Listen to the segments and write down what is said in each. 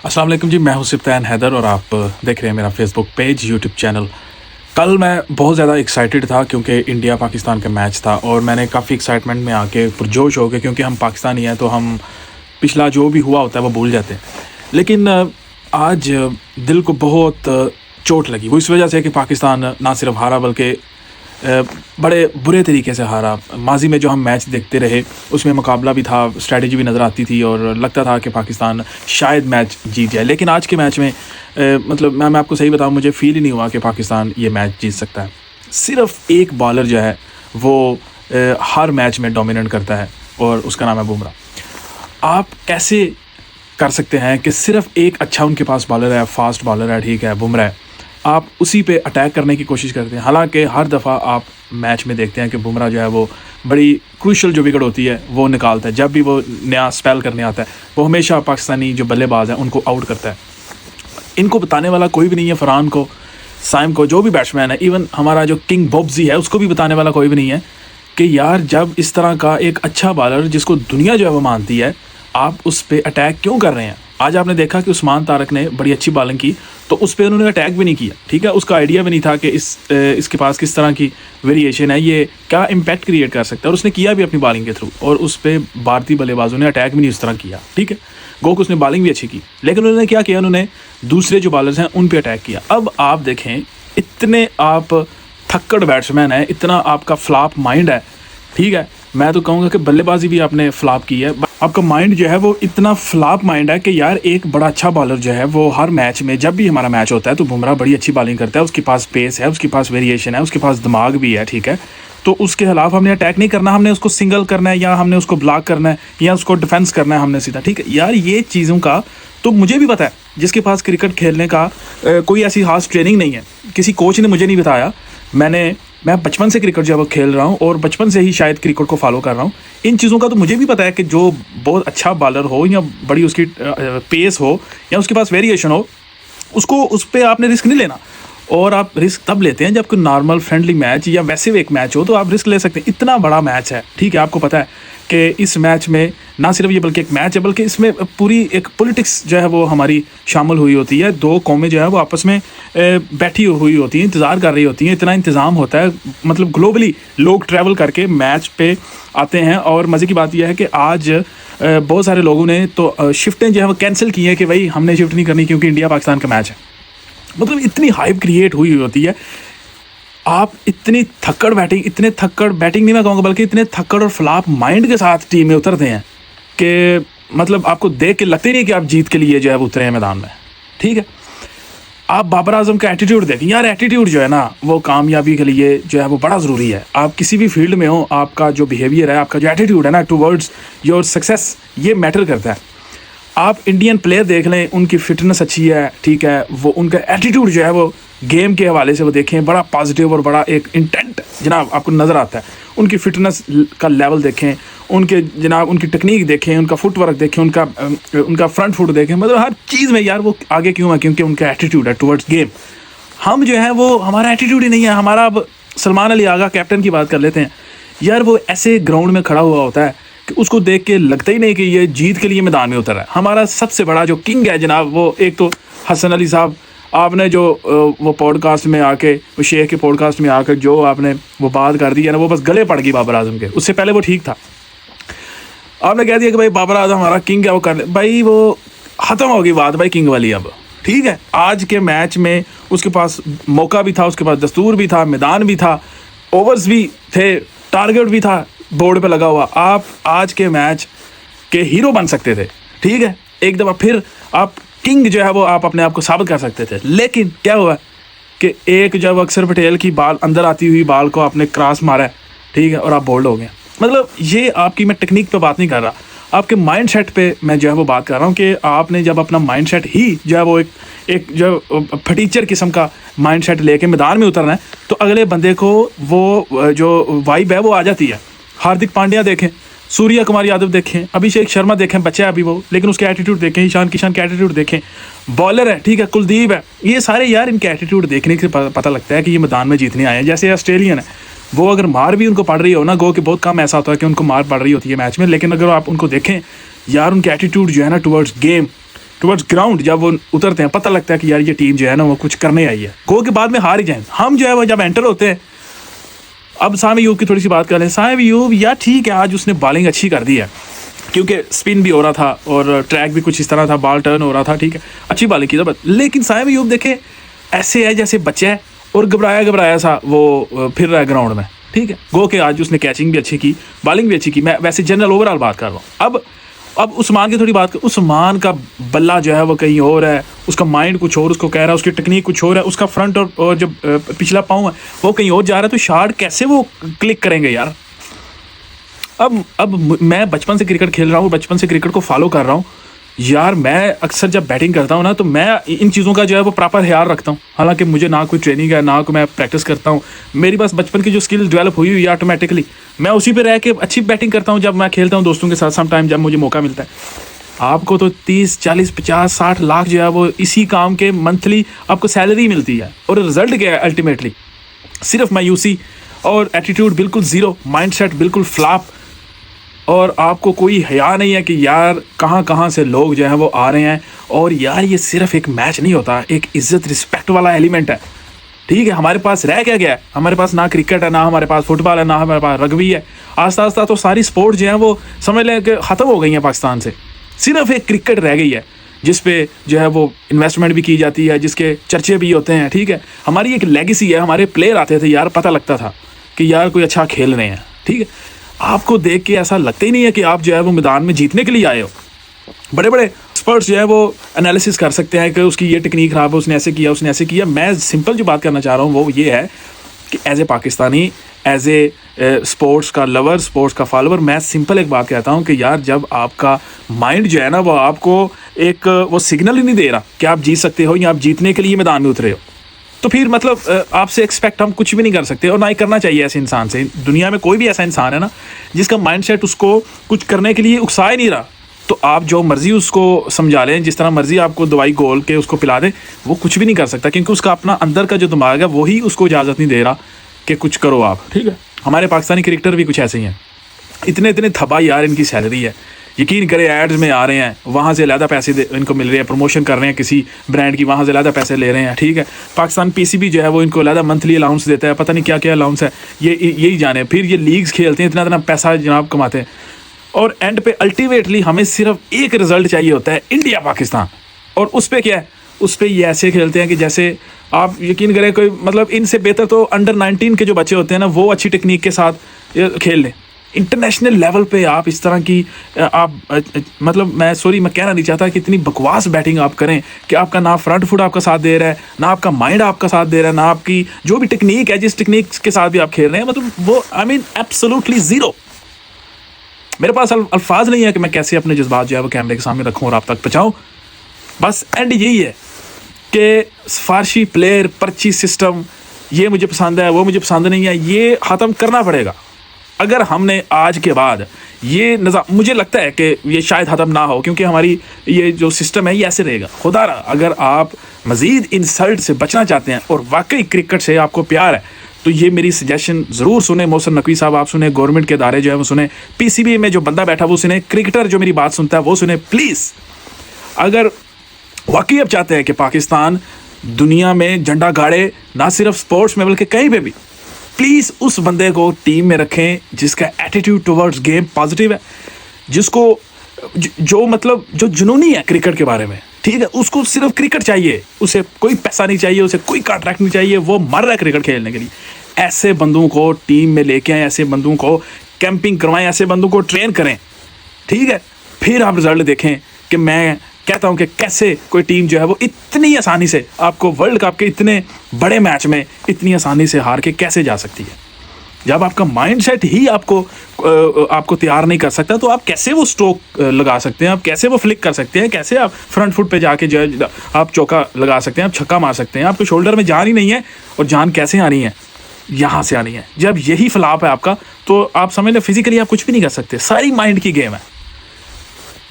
अस्सलाम वालेकुम जी, मैं हूं सिफ्तान हैदर और आप देख रहे हैं मेरा फेसबुक पेज, यूट्यूब चैनल। कल मैं बहुत ज़्यादा एक्साइटेड था क्योंकि इंडिया पाकिस्तान का मैच था और मैंने काफ़ी एक्साइटमेंट में आके पुरजोश हो गए क्योंकि हम पाकिस्तानी हैं तो हम पिछला जो भी हुआ होता है वो भूल जाते हैं। लेकिन आज दिल को बहुत चोट लगी। वो इस वजह से कि पाकिस्तान ना सिर्फ हारा बल्कि बड़े बुरे तरीके से हारा। माजी में जो हम मैच देखते रहे उसमें मुकाबला भी था, स्ट्रैटेजी भी नज़र आती थी और लगता था कि पाकिस्तान शायद मैच जीत जाए। लेकिन आज के मैच में मतलब मैं आपको सही बताऊं, मुझे फ़ील ही नहीं हुआ कि पाकिस्तान ये मैच जीत सकता है। सिर्फ एक बॉलर जो है वो हर मैच में डोमिनेट करता है और उसका नाम है बुमराह। आप कैसे कर सकते हैं कि सिर्फ एक अच्छा उनके पास बॉलर है, फास्ट बॉलर है, ठीक है, बुमराह, आप उसी पे अटैक करने की कोशिश करते हैं। हालांकि हर दफ़ा आप मैच में देखते हैं कि बुमराह जो है वो बड़ी क्रूशल जो विकेट होती है वो निकालता है। जब भी वो नया स्पेल करने आता है वो हमेशा पाकिस्तानी जो बल्लेबाज हैं उनको आउट करता है। इनको बताने वाला कोई भी नहीं है, फरहान को, साइम को, जो भी बैट्समैन है, इवन हमारा जो किंग बॉब्जी है उसको भी बताने वाला कोई भी नहीं है कि यार जब इस तरह का एक अच्छा बॉलर जिसको दुनिया जो है वो मानती है, आप उस पर अटैक क्यों कर रहे हैं। आज आपने देखा कि उस्मान तारक ने बड़ी अच्छी बॉलिंग की तो उस पर उन्होंने अटैक भी नहीं किया, ठीक है। उसका आइडिया भी नहीं था कि इसके पास किस तरह की वेरिएशन है, ये क्या इम्पैक्ट क्रिएट कर सकता है, और उसने किया भी अपनी बॉलिंग के थ्रू। और उस पर भारतीय बल्लेबाजों ने अटैक भी नहीं उस तरह किया, ठीक है। गो को उसने बॉलिंग भी अच्छी की, लेकिन उन्होंने क्या किया, उन्होंने दूसरे जो बॉलर्स हैं उन पर अटैक किया। अब आप देखें, इतने आप थक्कड़ बैट्समैन हैं, इतना आपका फ्लॉप माइंड है, ठीक है। मैं तो कहूँगा कि बल्लेबाजी भी आपने फ्लॉप की है। आपका माइंड जो है वो इतना फ्लॉप माइंड है कि यार एक बड़ा अच्छा बॉलर जो है वो हर मैच में, जब भी हमारा मैच होता है तो बुमराह बड़ी अच्छी बॉलिंग करता है, उसके पास पेस है, उसके पास वेरिएशन है, उसके पास दिमाग भी है, ठीक है। तो उसके खिलाफ हमने अटैक नहीं करना, हमने उसको सिंगल करना है या हमने उसको ब्लॉक करना है या उसको डिफेंस करना है हमने सीधा, ठीक है। यार ये चीज़ों का तो मुझे भी पता है, जिसके पास क्रिकेट खेलने का कोई ऐसी खास ट्रेनिंग नहीं है, किसी कोच ने मुझे नहीं बताया। मैं बचपन से क्रिकेट जो है वो खेल रहा हूँ और बचपन से ही शायद क्रिकेट को फॉलो कर रहा हूँ। इन चीज़ों का तो मुझे भी पता है कि जो बहुत अच्छा बॉलर हो या बड़ी उसकी पेस हो या उसके पास वेरिएशन हो, उसको उस पर आपने रिस्क नहीं लेना। और आप रिस्क तब लेते हैं जब कोई नॉर्मल फ्रेंडली मैच या वैसे भी एक मैच हो तो आप रिस्क ले सकते हैं। इतना बड़ा मैच है, ठीक है, आपको पता है कि इस मैच में ना सिर्फ ये बल्कि एक मैच है बल्कि इसमें पूरी एक पॉलिटिक्स जो है वो हमारी शामिल हुई होती है। दो कौमें जो है वो आपस में बैठी हुई होती हैं, इंतज़ार कर रही होती हैं। इतना इंतज़ाम होता है, मतलब ग्लोबली लोग ट्रैवल करके मैच पे आते हैं। और मज़े की बात यह है कि आज बहुत सारे लोगों ने तो शिफ्टें जो है वो कैंसिल की हैं कि भाई हमने शिफ्ट नहीं करनी क्योंकि इंडिया पाकिस्तान का मैच है। मतलब इतनी हाइप क्रिएट हुई होती है। आप इतनी इतने थक्कड़ बैटिंग नहीं मैं कहूँगा बल्कि इतने थक्कड़ और फ्लॉप माइंड के साथ टीम में उतरते हैं कि मतलब आपको देख के लगता ही नहीं कि आप जीत के लिए जो है वो उतरे हैं मैदान में, ठीक है। आप बाबर आजम का एटीट्यूड देखें यार, एटीट्यूड जो है ना वो कामयाबी के लिए जो है वो बड़ा ज़रूरी है। आप किसी भी फील्ड में हो, आपका जो बिहेवियर है, आपका जो एटीट्यूड है ना टूवर्ड्स योर सक्सेस, ये मैटर करता है। आप इंडियन प्लेयर देख लें, उनकी फिटनेस अच्छी है, ठीक है, वो उनका एटीट्यूड जो है वो गेम के हवाले से वो देखें बड़ा पॉजिटिव और बड़ा एक इंटेंट जनाब आपको नज़र आता है। उनकी फिटनेस का लेवल देखें, उनके जनाब उनकी टेक्निक देखें, उनका फुटवर्क देखें, उनका फ्रंट फुट देखें, मतलब हर चीज़ में यार वो आगे क्यों है, क्योंकि उनका एटीट्यूड है टुवर्ड्स गेम। हम जो है वो हमारा एटीट्यूड ही नहीं है हमारा। अब सलमान अली आगा कैप्टन की बात कर लेते हैं यार, वो ऐसे ग्राउंड में खड़ा हुआ होता है कि उसको देख के लगता ही नहीं कि ये जीत के लिए मैदान में उतर है। हमारा सबसे बड़ा जो किंग है जनाब वो एक तो हसन अली साहब, आपने जो वो पॉडकास्ट में आके, वो शेख के पॉडकास्ट में आकर जो आपने वो बात कर दी है ना, वो बस गले पड़ गई बाबर आजम के। उससे पहले वो ठीक था, आपने कह दिया कि भाई बाबर आजम हमारा किंग है, वो कर ले, भाई वो ख़त्म हो गई बात भाई किंग वाली अब, ठीक है। आज के मैच में उसके पास मौका भी था, उसके पास दस्तूर भी था, मैदान भी था, ओवर्स भी थे, टारगेट भी था बोर्ड पे लगा हुआ। आप आज के मैच के हीरो बन सकते थे, ठीक है। एक दफ़ा फिर आप किंग जो है वो आप अपने आप को साबित कर सकते थे। लेकिन क्या हुआ कि एक जब अक्षर पटेल की बॉल अंदर आती हुई बॉल को आपने क्रॉस मारा, ठीक है, और आप बोल्ड हो गए। मतलब ये आपकी, मैं टेक्निक पे बात नहीं कर रहा, आपके माइंड सेट पे मैं जो है वो बात कर रहा हूँ कि आपने जब अपना माइंड सेट ही जो है वो एक जो फटीचर किस्म का माइंड सेट लेके मैदान में उतरना है तो अगले बंदे को वो जो वाइब है वो आ जाती है। हार्दिक पांड्या देखें, सूर्या कुमार यादव देखें, अभिषेक शर्मा देखें, बच्चा है अभी वो, लेकिन उसके एटीट्यूड देखें, ईशान किशन के एटीट्यूड देखें, बॉलर है, ठीक है, कुलदीप है, ये सारे यार इनके एटीट्यूड देखने से पता लगता है कि ये मैदान में जीतने आए हैं। जैसे ऑस्ट्रेलियन है, वो अगर मार भी उनको पड़ रही हो ना, गो कि बहुत कम ऐसा होता है कि उनको मार पड़ रही होती है मैच में, लेकिन अगर आप उनको देखें यार, उनके एटीट्यूड जो है ना टुवर्ड्स गेम, टुवर्ड्स ग्राउंड जब वो उतरते हैं, पता लगता है कि यार ये टीम जो है ना वो कुछ करने आई है। गो के बाद में हार ही जाए, हम जो है वो जब एंटर होते हैं। अब साइम अयूब की थोड़ी सी बात कर लें। साइम अयूब यार ठीक है, आज उसने बॉलिंग अच्छी कर दी है क्योंकि स्पिन भी हो रहा था और ट्रैक भी कुछ इस तरह था, बॉल टर्न हो रहा था, ठीक है, अच्छी बॉलिंग की था। लेकिन साइम अयूब देखे ऐसे है जैसे बच्चा है और घबराया सा वो फिर रहा है ग्राउंड में, ठीक है। गो के आज उसने कैचिंग भी अच्छी की, बॉलिंग भी अच्छी की। मैं वैसे जनरल ओवरऑल बात कर रहा हूँ। अब उस्मान की थोड़ी बात कर। उस्मान का बल्ला जो है वो कहीं और है, उसका माइंड कुछ और उसको कह रहा है, उसकी टेक्निक कुछ और है, उसका फ्रंट और जो पिछला पाँव है वो कहीं और जा रहा है। तो शॉट कैसे वो क्लिक करेंगे यार। अब मैं बचपन से क्रिकेट खेल रहा हूँ, बचपन से क्रिकेट को फॉलो कर रहा हूँ यार। मैं अक्सर जब बैटिंग करता हूँ ना तो मैं इन चीज़ों का जो है वो प्रॉपर ख्याल रखता हूँ। हालांकि मुझे ना कोई ट्रेनिंग है ना कोई मैं प्रैक्टिस करता हूँ, मेरी बस बचपन की जो स्किल डेवलप हुई है ऑटोमेटिकली मैं उसी पे रह के अच्छी बैटिंग करता हूँ जब मैं खेलता हूँ दोस्तों के साथ सम टाइम जब मुझे मौका मिलता है। आपको तो 30, 40, 50, 60 लाख जो है वो इसी काम के मंथली आपको सैलरी मिलती है। और रिजल्ट क्या है अल्टीमेटली? सिर्फ मायूसी और एटीट्यूड बिल्कुल ज़ीरो, माइंडसेट बिल्कुल फ्लॉप। और आपको कोई हया नहीं है कि यार कहाँ से लोग जो हैं वो आ रहे हैं। और यार ये सिर्फ एक मैच नहीं होता, एक इज्जत रिस्पेक्ट वाला एलिमेंट है, ठीक है। हमारे पास रह क्या गया है? हमारे पास ना क्रिकेट है, ना हमारे पास फुटबॉल है, ना हमारे पास रग्बी है। आस्ता आस्ता तो सारी स्पोर्ट्स जो हैं वो समझ लें कि ख़त्म हो गई हैं पाकिस्तान से। सिर्फ एक क्रिकेट रह गई है जिस पे जो है वो इन्वेस्टमेंट भी की जाती है, जिसके चर्चे भी होते हैं, ठीक है। हमारी एक लेगेसी है, हमारे प्लेयर आते थे यार, पता लगता था कि यार कोई अच्छा खेल रहे हैं, ठीक है। आपको देख के ऐसा लगता ही नहीं है कि आप जो है वो मैदान में जीतने के लिए आए हो। बड़े बड़े एक्सपर्ट्स जो है वो एनालिसिस कर सकते हैं कि उसकी ये टेक्निक ख़राब है, उसने ऐसे किया, उसने ऐसे किया। मैं सिंपल जो बात करना चाह रहा हूँ वो ये है कि as a Pakistani, as a sports का लवर, स्पोर्ट्स का फॉलोवर, मैं सिंपल एक बात कहता हूँ कि यार जब आपका माइंड जो है ना वो आपको एक वो सिग्नल ही नहीं दे रहा कि आप जीत सकते हो या आप जीतने के लिए मैदान में उतरे हो, तो फिर मतलब आपसे एक्सपेक्ट हम कुछ भी नहीं कर सकते और ना ही करना चाहिए ऐसे इंसान से। दुनिया में कोई भी ऐसा इंसान है ना जिसका माइंडसेट उसको कुछ करने के लिए उकसा ही नहीं रहा, तो आप जो मर्जी उसको समझा लें, जिस तरह मर्जी आपको दवाई घोल के उसको पिला दें, वो कुछ भी नहीं कर सकता क्योंकि उसका अपना अंदर का जो दिमाग है वही उसको इजाज़त नहीं दे रहा कि कुछ करो आप, ठीक है। हमारे पाकिस्तानी क्रिकेटर भी कुछ ऐसे ही हैं, इतने थब्बा यार इनकी सैलरी है, यकीन करें एड्स में आ रहे हैं, वहाँ से ज़्यादा पैसे इनको मिल रहे हैं, प्रमोशन कर रहे हैं किसी ब्रांड की, वहाँ से ज़्यादा पैसे ले रहे हैं, ठीक है। पाकिस्तान पीसीबी जो है वो इनको ज़्यादा मंथली अलाउंस देता है, पता नहीं क्या क्या अलाउंस है, यही जाने। फिर ये लीग्स खेलते हैं, इतना पैसा जनाब कमाते हैं और एंड पे अल्टीमेटली हमें सिर्फ एक रिज़ल्ट चाहिए होता है, इंडिया पाकिस्तान। और उस पर क्या है, उस पर ये ऐसे खेलते हैं कि जैसे आप यकीन करें कोई मतलब इनसे बेहतर तो अंडर 19 के जो बच्चे होते हैं ना वो अच्छी टेक्निक के साथ खेल लें। इंटरनेशनल लेवल पे आप इस तरह की आप मतलब मैं कहना नहीं चाहता कि इतनी बकवास बैटिंग आप करें कि आपका ना फ्रंट फुट आपका साथ दे रहा है, ना आपका माइंड आपका साथ दे रहा है, ना आपकी जो भी टेक्निक है, जिस टेक्निक के साथ भी आप खेल रहे हैं, मतलब वो आई मीन एब्सोल्युटली ज़ीरो। मेरे पास अल्फाज नहीं है कि मैं कैसे अपने जज्बात जो है वो कैमरे के सामने रखूँ और आप तक पहुँचाऊँ। बस एंड यही है कि सिफारशी प्लेयर, पर्ची सिस्टम, ये मुझे पसंद है, वो मुझे पसंद नहीं है, ये ख़त्म करना पड़ेगा। अगर हमने आज के बाद ये निज़ाम, मुझे लगता है कि ये शायद ख़त्म ना हो क्योंकि हमारी ये जो सिस्टम है ये ऐसे रहेगा। खुदा रहा अगर आप मज़ीद इंसल्ट से बचना चाहते हैं और वाकई क्रिकेट से आपको प्यार है तो ये मेरी सजेशन ज़रूर सुने। मोहसिन नकवी साहब आप सुने, गवर्नमेंट के इदारे जो है वो सुने, पीसीबी में जो बंदा बैठा वो सुने, क्रिकेटर जो मेरी बात सुनता है वो सुने प्लीज़। अगर वाकई आप चाहते हैं कि पाकिस्तान दुनिया में झंडा गाड़े, ना सिर्फ स्पोर्ट्स में बल्कि कहीं पे भी, प्लीज़ उस बंदे को टीम में रखें जिसका एटीट्यूड टुवर्ड्स गेम पॉजिटिव है, जिसको जो मतलब जो जुनूनी है क्रिकेट के बारे में, ठीक है। उसको सिर्फ क्रिकेट चाहिए, उसे कोई पैसा नहीं चाहिए, उसे कोई कॉन्ट्रैक्ट नहीं चाहिए, वो मर रहा है क्रिकेट खेलने के लिए। ऐसे बंदों को टीम में लेके आएँ, ऐसे बंदों को कैंपिंग करवाएं, ऐसे बंदों को ट्रेन करें, ठीक है। फिर आप रिजल्ट देखें कि मैं कहता हूं कि कैसे कोई टीम जो है वो इतनी आसानी से आपको वर्ल्ड कप के इतने बड़े मैच में इतनी आसानी से हार के कैसे जा सकती है। जब आपका माइंडसेट ही आपको तैयार नहीं कर सकता तो आप कैसे वो स्ट्रोक लगा सकते हैं, आप कैसे वो फ्लिक कर सकते हैं, कैसे आप फ्रंट फुट पे जाके जो है आप चौका लगा सकते हैं, आप छक्का मार सकते हैं। आपके शोल्डर में जान ही नहीं है और जान कैसे आनी है, यहाँ से आनी है। जब यही फ्लॉप है आपका तो आप समझ लें फिजिकली आप कुछ भी नहीं कर सकते, सारी माइंड की गेम है।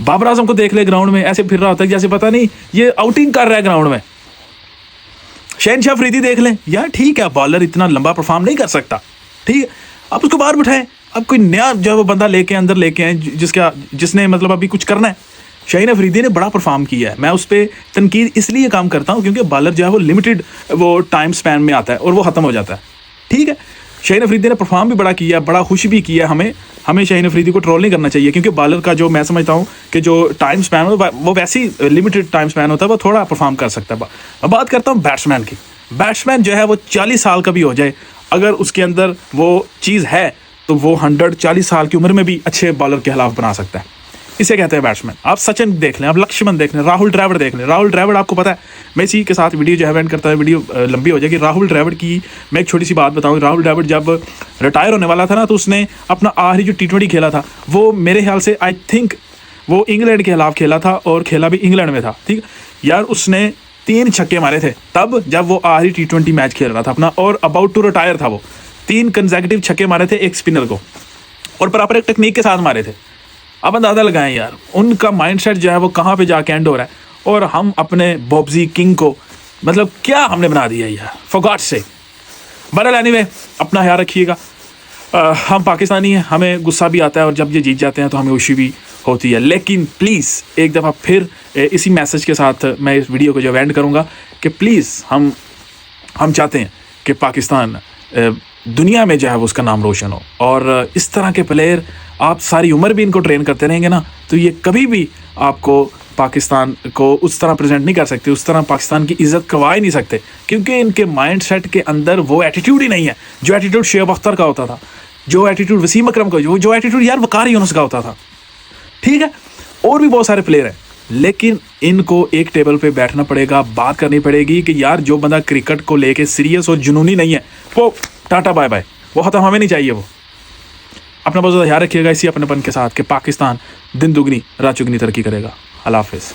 बाबर आजम को देख ले ग्राउंड में ऐसे फिर रहा होता है जैसे पता नहीं ये आउटिंग कर रहा है ग्राउंड में। शहनशाह अफरीदी देख लें, यार ठीक है बॉलर इतना लंबा परफॉर्म नहीं कर सकता, ठीक है, आप उसको बाहर बिठाएं। अब कोई नया जो वो बंदा लेके अंदर लेके आए जिसने मतलब अभी कुछ करना है, शाहीन अफरीदी ने बड़ा परफॉर्म किया है, मैं उस पर तनकीद इसलिए काम करता हूँ क्योंकि बॉलर जो है वो लिमिटेड वो टाइम स्पैन में आता है और वो ख़त्म हो जाता है। ठीक है, शाहीन अफरीदी ने परफॉर्म भी बड़ा किया, बड़ा खुश भी किया। हमें शाहीन अफरीदी को ट्रोल नहीं करना चाहिए क्योंकि बॉलर का जो मैं समझता हूँ कि जो टाइम स्पैन हो वो वैसे ही लिमिटेड टाइम स्पैन होता है, वो थोड़ा परफॉर्म कर सकता है। अब बात करता हूँ बैट्समैन की। बैट्समैन जो है वो 40 साल का भी हो जाए, अगर उसके अंदर वो चीज़ है तो वो 140 साल की उम्र में भी अच्छे बॉलर के खिलाफ बना सकता है। इसे कहते हैं बैट्समैन। आप सचिन देख लें, आप लक्ष्मण देख लें, राहुल द्रविड़ देख लें। राहुल द्रविड़ आपको पता है, मैं इसी के साथ वीडियो जो है एंड करता है, वीडियो लंबी हो जाएगी। राहुल द्रविड़ की मैं एक छोटी सी बात बताऊँ। राहुल द्रविड़ जब रिटायर होने वाला था ना, तो उसने अपना आखिरी जो T20 खेला था वो मेरे ख्याल से आई थिंक वो इंग्लैंड के खिलाफ खेला था और खेला भी इंग्लैंड में था। ठीक यार, उसने 3 छक्के मारे थे तब जब वो आखिरी T20 मैच खेल रहा था अपना, और अबाउट टू रिटायर था। वो 3 कंसेक्यूटिव छक्के मारे थे एक स्पिनर को, और प्रॉपर एक टेक्निक के साथ मारे थे। अब अंदाज़ा लगाएं यार उनका माइंडसेट जो है वो कहाँ पे जाके एंड हो रहा है, और हम अपने बॉब्जी किंग को मतलब क्या हमने बना दिया यार, फॉर गॉड्स सेक। बहरहाल एनीवे, अपना ख्याल रखिएगा। हम पाकिस्तानी हैं, हमें गुस्सा भी आता है और जब ये जीत जाते हैं तो हमें खुशी भी होती है। लेकिन प्लीज़ एक दफ़ा फिर इसी मैसेज के साथ मैं इस वीडियो को जो एंड करूँगा कि प्लीज़ हम चाहते हैं कि पाकिस्तान दुनिया में जो है वो उसका नाम रोशन हो, और इस तरह के प्लेयर आप सारी उम्र भी इनको ट्रेन करते रहेंगे ना, तो ये कभी भी आपको पाकिस्तान को उस तरह प्रेजेंट नहीं कर सकते, उस तरह पाकिस्तान की इज़्ज़त करवा ही नहीं सकते, क्योंकि इनके माइंडसेट के अंदर वो एटीट्यूड ही नहीं है जो एटीट्यूड शेब अख्तर का होता था, जो एटीट्यूड वसीम अकरम का, जो एटीट्यूड यार वकार यूनुस का होता था। ठीक है, और भी बहुत सारे प्लेयर हैं, लेकिन इनको एक टेबल पे बैठना पड़ेगा, बात करनी पड़ेगी कि यार जो बंदा क्रिकेट को लेके सीरियस और जुनूनी नहीं है वो टाटा बाय बाय, वो ख़त्म, हमें नहीं चाहिए वो। अपना बहुत ज़्यादा ख्याल रखिएगा इसी अपनेपन के साथ कि पाकिस्तान दिन दुगनी रात चुगनी तरक्की करेगा। अल्लाह हाफ़िज़।